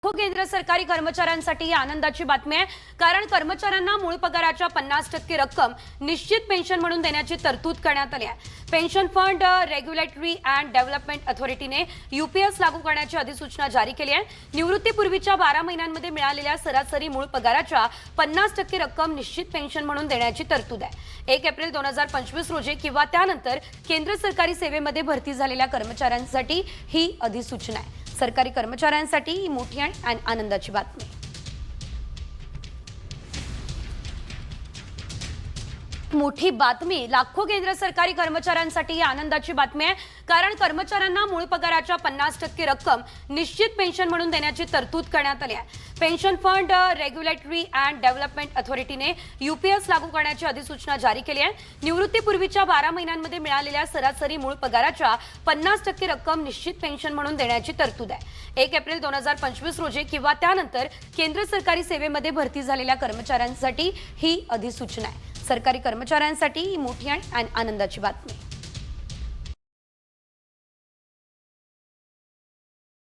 लाखो केंद्र सरकारी कर्मचाऱ्यांसाठी ही आनंदाची बातमी आहे, कारण कर्मचाऱ्यांना मूळ पगाराच्या 50% रक्कम निश्चित पेन्शन म्हणून देण्याची तरतूद करण्यात आली आहे। Pension fund regulatory and development अथॉरिटीने यूपीएस लागू करण्याची अधिसूचना जारी केली आहे। निवृत्तीपूर्वीच्या 12 महिन्यांमध्ये मिळालेल्या सरासरी मूळ पगाराच्या 50% रक्कम निश्चित पेन्शन म्हणून देण्याची तरतूद आहे। 1 एप्रिल 2025 रोजी किंवा त्यानंतर केंद्र सरकारी सेवेमध्ये भरती झालेल्या कर्मचाऱ्यांसाठी ही अधिसूचना आहे। सरकारी कर्मचाऱ्यांसाठी ही मोठी आणि आनंदाची बातमी। मोठी बातमी लाखो केंद्र सरकारी कर्मचाऱ्यांसाठी ही आनंदाची बातमी आहे, कारण कर्मचाऱ्यांना मूळ पगाराच्या 50% रक्कम निश्चित पेन्शन म्हणून देण्याची तरतूद करण्यात आली आहे। Pension fund regulatory and development अथॉरिटीने यूपीएस लागू करण्याची अधिसूचना जारी केली आहे। निवृत्तीपूर्वीच्या 12 महिन्यांमध्ये मिळालेल्या सरासरी मूळ पगाराच्या 50% रक्कम निश्चित पेन्शन म्हणून देण्याची तरतूद आहे। 1 एप्रिल 2025 रोजी किंवा त्यानंतर केंद्र सरकारी सेवेमध्ये भरती झालेल्या कर्मचाऱ्यांसाठी ही अधिसूचना आहे। सरकारी कर्मचाऱ्यांसाठी ही मोठी आणि आनंदाची बातमी।